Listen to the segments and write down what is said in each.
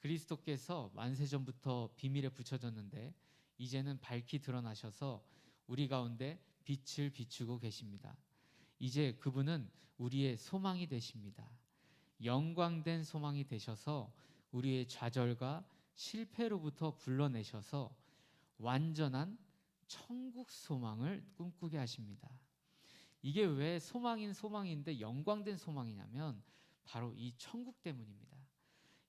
그리스도께서 만세전부터 비밀에 붙여졌는데 이제는 밝히 드러나셔서 우리 가운데 빛을 비추고 계십니다. 이제 그분은 우리의 소망이 되십니다. 영광된 소망이 되셔서 우리의 좌절과 실패로부터 불러내셔서 완전한 천국 소망을 꿈꾸게 하십니다. 이게 왜 소망인 소망인데 영광된 소망이냐면 바로 이 천국 때문입니다.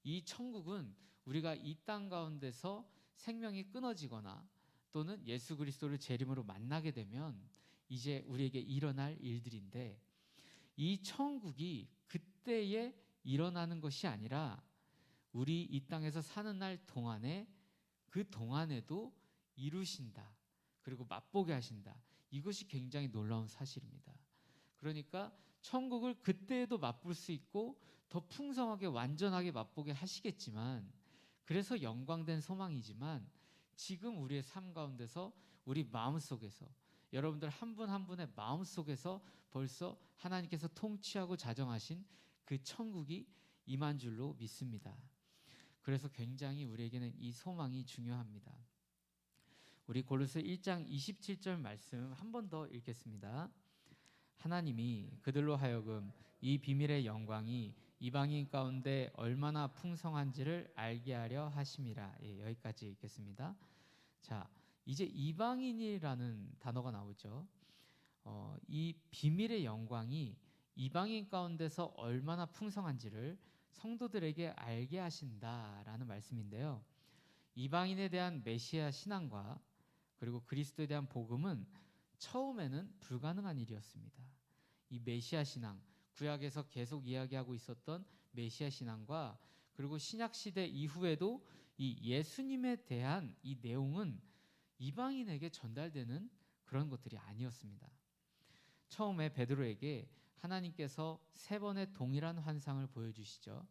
이 천국은 우리가 이 땅 가운데서 생명이 끊어지거나 또는 예수 그리스도를 재림으로 만나게 되면 이제 우리에게 일어날 일들인데, 이 천국이 그때에 일어나는 것이 아니라 우리 이 땅에서 사는 날 동안에 그 동안에도 이루신다. 그리고 맛보게 하신다. 이것이 굉장히 놀라운 사실입니다. 그러니까 천국을 그때에도 맛볼 수 있고 더 풍성하게 완전하게 맛보게 하시겠지만, 그래서 영광된 소망이지만 지금 우리의 삶 가운데서 우리 마음속에서 여러분들 한 분 한 분의 마음속에서 벌써 하나님께서 통치하고 자정하신 그 천국이 임한 줄로 믿습니다. 그래서 굉장히 우리에게는 이 소망이 중요합니다. 우리 골로새 1장 27절 말씀 한 번 더 읽겠습니다. 하나님이 그들로 하여금 이 비밀의 영광이 이방인 가운데 얼마나 풍성한지를 알게 하려 하심이라. 여기까지 읽겠습니다. 자, 이제 이방인이라는 단어가 나오죠. 이 비밀의 영광이 이방인 가운데서 얼마나 풍성한지를 성도들에게 알게 하신다라는 말씀인데요. 이방인에 대한 메시아 신앙과 그리고 그리스도에 대한 복음은 처음에는 불가능한 일이었습니다. 이 메시아 신앙, 구약에서 계속 이야기하고 있었던 메시아 신앙과 그리고 신약 시대 이후에도 이 예수님에 대한 이 내용은 이방인에게 전달되는 그런 것들이 아니었습니다. 처음에 베드로에게 하나님께서 3번의 동일한 환상을 보여주시죠.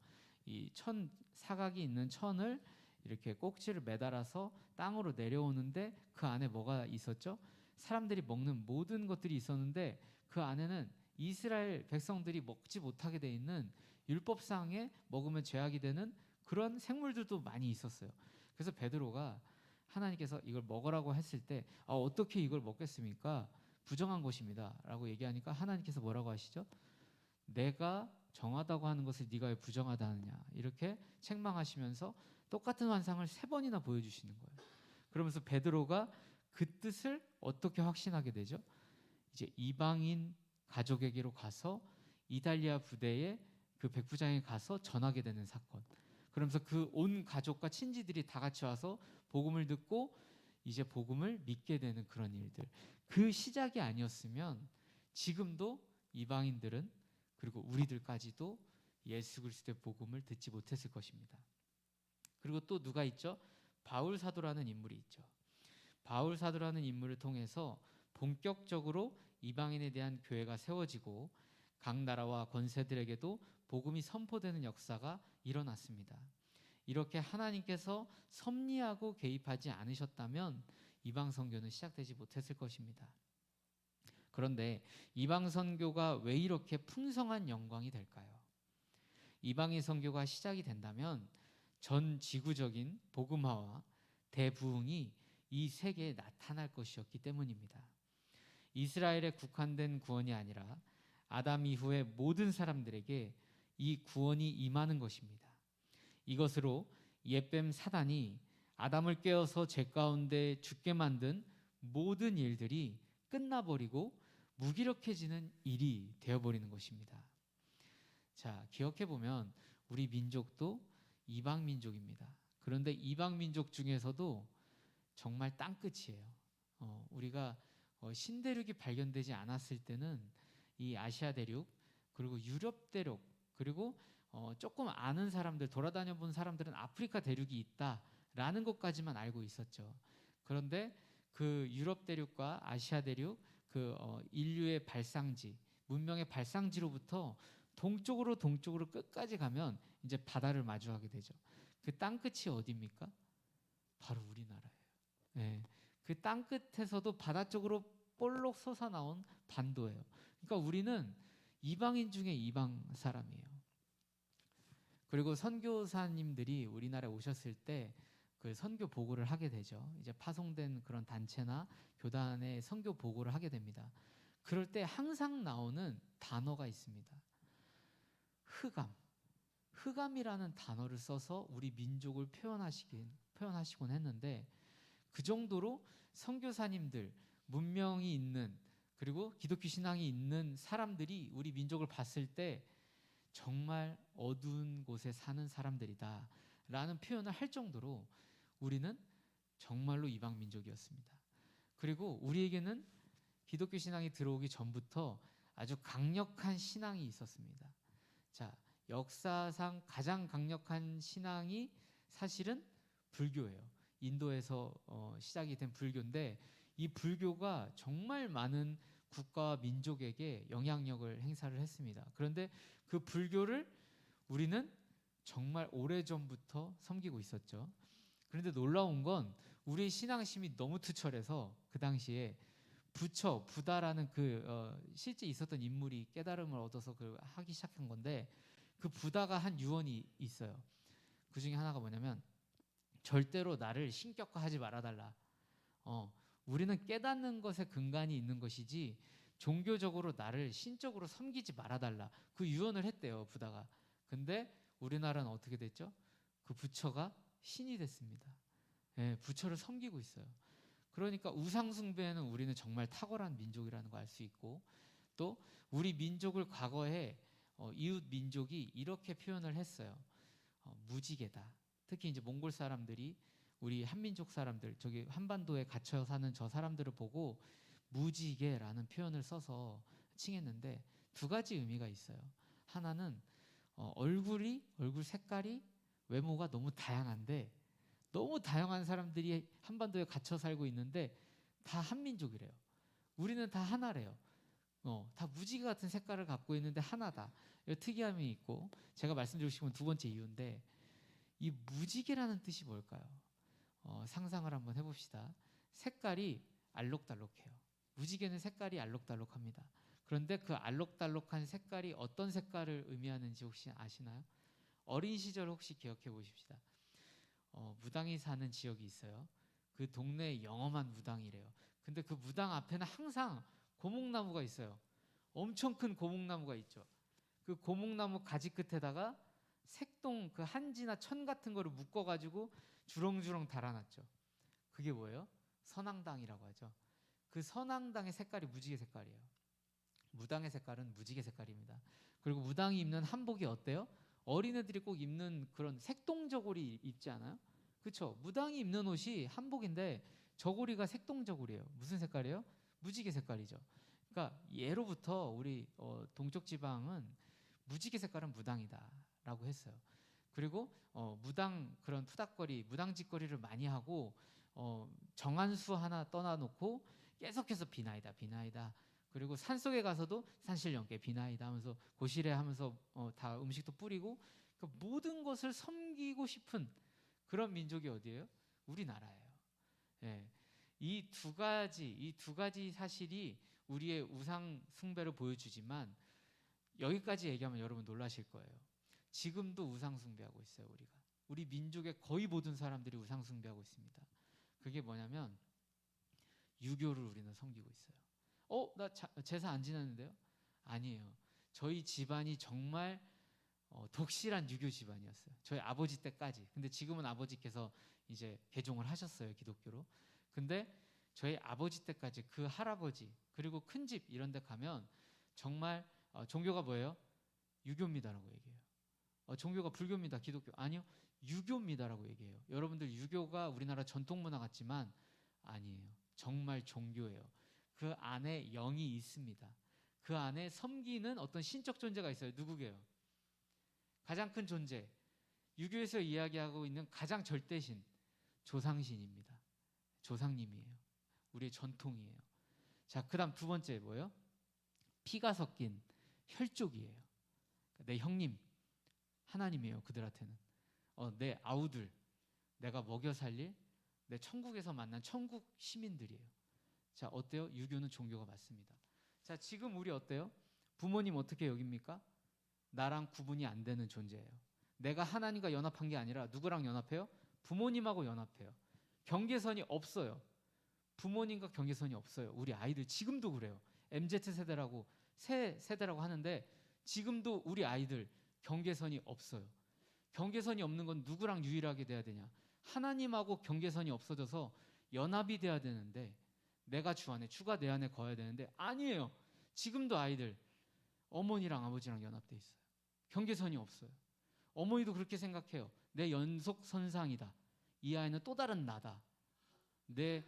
이 사각이 있는 천을 이렇게 꼭지를 매달아서 땅으로 내려오는데 그 안에 뭐가 있었죠? 사람들이 먹는 모든 것들이 있었는데 그 안에는 이스라엘 백성들이 먹지 못하게 돼 있는 율법상에 먹으면 죄악이 되는 그런 생물들도 많이 있었어요. 그래서 베드로가 하나님께서 이걸 먹으라고 했을 때 어떻게 이걸 먹겠습니까? 부정한 것입니다 라고 얘기하니까 하나님께서 뭐라고 하시죠? 내가 정하다고 하는 것을 네가 왜 부정하다 하느냐, 이렇게 책망하시면서 똑같은 환상을 3번이나 보여주시는 거예요. 그러면서 베드로가 그 뜻을 어떻게 확신하게 되죠? 이제 이방인 가족에게로 가서 이달리아 부대에 그 백부장에 가서 전하게 되는 사건. 그러면서 그 온 가족과 친지들이 다 같이 와서 복음을 듣고 이제 복음을 믿게 되는 그런 일들. 그 시작이 아니었으면 지금도 이방인들은 그리고 우리들까지도 예수 그리스도의 복음을 듣지 못했을 것입니다. 그리고 또 누가 있죠? 바울 사도라는 인물이 있죠. 바울 사도라는 인물을 통해서 본격적으로 이방인에 대한 교회가 세워지고 각 나라와 권세들에게도 복음이 선포되는 역사가 일어났습니다. 이렇게 하나님께서 섭리하고 개입하지 않으셨다면 이방 선교는 시작되지 못했을 것입니다. 그런데 이방 선교가 왜 이렇게 풍성한 영광이 될까요? 이방인 선교가 시작이 된다면 전 지구적인 복음화와 대부흥이 이 세계에 나타날 것이었기 때문입니다. 이스라엘에 국한된 구원이 아니라 아담 이후의 모든 사람들에게 이 구원이 임하는 것입니다. 이것으로 옛뱀 사단이 아담을 깨어서 죄 가운데 죽게 만든 모든 일들이 끝나버리고 무기력해지는 일이 되어버리는 것입니다. 자, 기억해보면 우리 민족도 이방 민족입니다. 그런데 이방 민족 중에서도 정말 땅끝이에요. 우리가 신대륙이 발견되지 않았을 때는 이 아시아 대륙 그리고 유럽 대륙 그리고 조금 아는 사람들, 돌아다녀 본 사람들은 아프리카 대륙이 있다라는 것까지만 알고 있었죠. 그런데 그 유럽 대륙과 아시아 대륙, 그 인류의 발상지, 문명의 발상지로부터 동쪽으로 끝까지 가면 이제 바다를 마주하게 되죠. 그 땅끝이 어디입니까? 바로 우리나라예요. 네. 그 땅끝에서도 바다 쪽으로 볼록 솟아나온 반도예요. 그러니까 우리는 이방인 중에 이방 사람이에요. 그리고 선교사님들이 우리나라에 오셨을 때 그 선교 보고를 하게 되죠. 이제 파송된 그런 단체나 교단에 선교 보고를 하게 됩니다. 그럴 때 항상 나오는 단어가 있습니다. 흑암. 흑암이라는 단어를 써서 우리 민족을 표현하시곤 했는데, 그 정도로 선교사님들, 문명이 있는, 그리고 기독교 신앙이 있는 사람들이 우리 민족을 봤을 때 정말 어두운 곳에 사는 사람들이다 라는 표현을 할 정도로 우리는 정말로 이방 민족이었습니다. 그리고 우리에게는 기독교 신앙이 들어오기 전부터 아주 강력한 신앙이 있었습니다. 자, 역사상 가장 강력한 신앙이 사실은 불교예요. 인도에서 시작이 된 불교인데, 이 불교가 정말 많은 국가와 민족에게 영향력을 행사를 했습니다. 그런데 그 불교를 우리는 정말 오래전부터 섬기고 있었죠. 그런데 놀라운 건 우리의 신앙심이 너무 투철해서 그 당시에 부다라는 실제 있었던 인물이 깨달음을 얻어서 하기 시작한 건데, 그 부다가 한 유언이 있어요. 그 중에 하나가 뭐냐면, 절대로 나를 신격화하지 말아달라. 우리는 깨닫는 것에 근간이 있는 것이지 종교적으로 나를 신적으로 섬기지 말아달라. 그 유언을 했대요, 부다가. 근데 우리나라는 어떻게 됐죠? 그 부처가 신이 됐습니다. 예, 부처를 섬기고 있어요. 그러니까 우상 숭배에는 우리는 정말 탁월한 민족이라는 거 알 수 있고, 또 우리 민족을 과거에 이웃 민족이 이렇게 표현을 했어요. 무지개다. 특히 이제 몽골 사람들이 우리 한민족 사람들, 저기 한반도에 갇혀 사는 저 사람들을 보고 무지개라는 표현을 써서 칭했는데, 두 가지 의미가 있어요. 하나는 얼굴 색깔이, 외모가 너무 다양한데, 너무 다양한 사람들이 한반도에 갇혀 살고 있는데 다 한민족이래요. 우리는 다 하나래요. 다 무지개 같은 색깔을 갖고 있는데 하나다. 특이함이 있고, 제가 말씀드리고 싶은 두 번째 이유인데, 이 무지개라는 뜻이 뭘까요? 상상을 한번 해봅시다. 색깔이 알록달록해요. 무지개는 색깔이 알록달록합니다. 그런데 그 알록달록한 색깔이 어떤 색깔을 의미하는지 혹시 아시나요? 어린 시절 혹시 기억해 보십시다. 무당이 사는 지역이 있어요. 그 동네에 영험한 무당이래요. 근데 그 무당 앞에는 항상 고목나무가 있어요. 엄청 큰 고목나무가 있죠. 그 고목나무 가지 끝에다가 색동, 그 한지나 천 같은 거를 묶어가지고 주렁주렁 달아놨죠. 그게 뭐예요? 선앙당이라고 하죠. 그 선앙당의 색깔이 무지개 색깔이에요. 무당의 색깔은 무지개 색깔입니다. 그리고 무당이 입는 한복이 어때요? 어린애들이 꼭 입는 그런 색동저고리 입지 않아요? 그렇죠? 무당이 입는 옷이 한복인데 저고리가 색동저고리예요. 무슨 색깔이에요? 무지개 색깔이죠. 그러니까 예로부터 우리 동쪽 지방은 무지개 색깔은 무당이다라고 했어요. 그리고 무당 그런 푸닥거리, 무당짓거리를 많이 하고 정한수 하나 떠나놓고 계속해서 비나이다, 비나이다. 그리고 산속에 가서도 산신령께 비나이다 하면서 고시래 하면서 다 음식도 뿌리고, 그러니까 모든 것을 섬기고 싶은 그런 민족이 어디예요? 우리나라예요. 예. 이 두 가지 사실이 우리의 우상 숭배를 보여주지만, 여기까지 얘기하면 여러분 놀라실 거예요. 지금도 우상 숭배하고 있어요. 우리 민족의 거의 모든 사람들이 우상 숭배하고 있습니다. 그게 뭐냐면 유교를 우리는 섬기고 있어요. 나 제사 안 지냈는데요? 아니에요. 저희 집안이 정말 독실한 유교 집안이었어요. 저희 아버지 때까지. 근데 지금은 아버지께서 이제 개종을 하셨어요, 기독교로. 근데 저희 아버지 때까지 그 할아버지 그리고 큰 집 이런 데 가면 정말 종교가 뭐예요? 유교입니다라고 얘기해요. 종교가 불교입니다, 기독교. 아니요, 유교입니다라고 얘기해요. 여러분들, 유교가 우리나라 전통문화 같지만 아니에요. 정말 종교예요. 그 안에 영이 있습니다. 그 안에 섬기는 어떤 신적 존재가 있어요. 누구게요? 가장 큰 존재, 유교에서 이야기하고 있는 가장 절대신, 조상신입니다. 조상님이에요. 우리의 전통이에요. 자, 그 다음 두 번째 뭐예요? 피가 섞인 혈족이에요. 내 형님 하나님이에요. 그들한테는 내 아우들, 내가 먹여 살릴 내 천국에서 만난 천국 시민들이에요. 자, 어때요? 유교는 종교가 맞습니다. 자, 지금 우리 어때요? 부모님 어떻게 여깁니까? 나랑 구분이 안 되는 존재예요. 내가 하나님과 연합한 게 아니라 누구랑 연합해요? 부모님하고 연합해요. 경계선이 없어요. 부모님과 경계선이 없어요. 우리 아이들 지금도 그래요. MZ세대라고 새 세대라고 하는데 지금도 우리 아이들 경계선이 없어요. 경계선이 없는 건 누구랑 유일하게 돼야 되냐? 하나님하고 경계선이 없어져서 연합이 돼야 되는데 내가 주 안에, 주가 내 안에 거해야 되는데 아니에요. 지금도 아이들 어머니랑 아버지랑 연합돼 있어요. 경계선이 없어요. 어머니도 그렇게 생각해요. 내 연속선상이다. 이 아이는 또 다른 나다. 내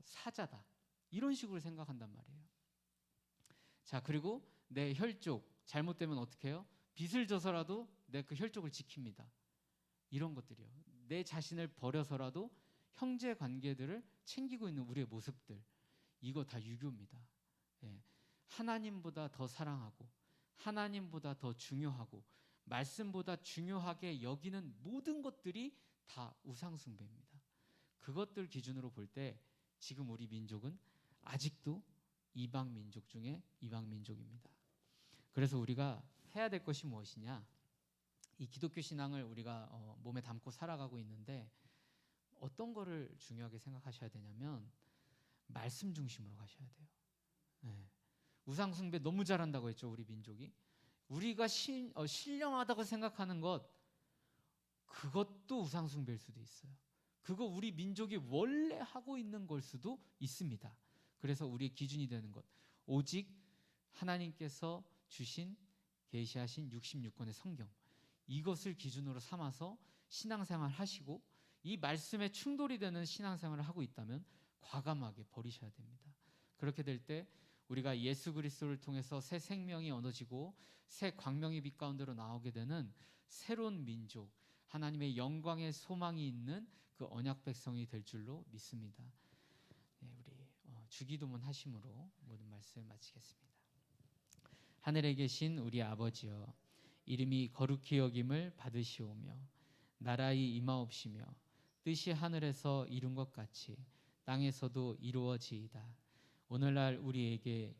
사자다. 이런 식으로 생각한단 말이에요. 자, 그리고 내 혈족 잘못되면 어떻게 해요? 빚을 져서라도 내 그 혈족을 지킵니다. 이런 것들이요. 내 자신을 버려서라도 형제 관계들을 챙기고 있는 우리의 모습들, 이거 다 유교입니다. 예. 하나님보다 더 사랑하고 하나님보다 더 중요하고 말씀보다 중요하게 여기는 모든 것들이 다 우상숭배입니다. 그것들 기준으로 볼 때 지금 우리 민족은 아직도 이방 민족 중에 이방 민족입니다. 그래서 우리가 해야 될 것이 무엇이냐? 이 기독교 신앙을 우리가 몸에 담고 살아가고 있는데 어떤 거를 중요하게 생각하셔야 되냐면 말씀 중심으로 가셔야 돼요. 네. 우상숭배 너무 잘한다고 했죠, 우리 민족이. 우리가 신령하다고 생각하는 것, 그것도 우상숭배일 수도 있어요. 그거 우리 민족이 원래 하고 있는 걸 수도 있습니다. 그래서 우리의 기준이 되는 것, 오직 하나님께서 주신 계시하신 66권의 성경, 이것을 기준으로 삼아서 신앙생활 하시고 이 말씀에 충돌이 되는 신앙생활을 하고 있다면 과감하게 버리셔야 됩니다. 그렇게 될 때 우리가 예수 그리스도를 통해서 새 생명이 얻어지고 새 광명의 빛 가운데로 나오게 되는 새로운 민족, 하나님의 영광의 소망이 있는 그 언약 백성이 될 줄로 믿습니다. 네, 우리 주기도문 하심으로 모든 말씀 마치겠습니다. 하늘에 계신 우리 아버지여, 이름이 거룩히 여김을 받으시오며 나라의 임하옵시며 뜻이 하늘에서 이룬 것 같이 땅에서도 이루어지이다. 오늘날 우리에게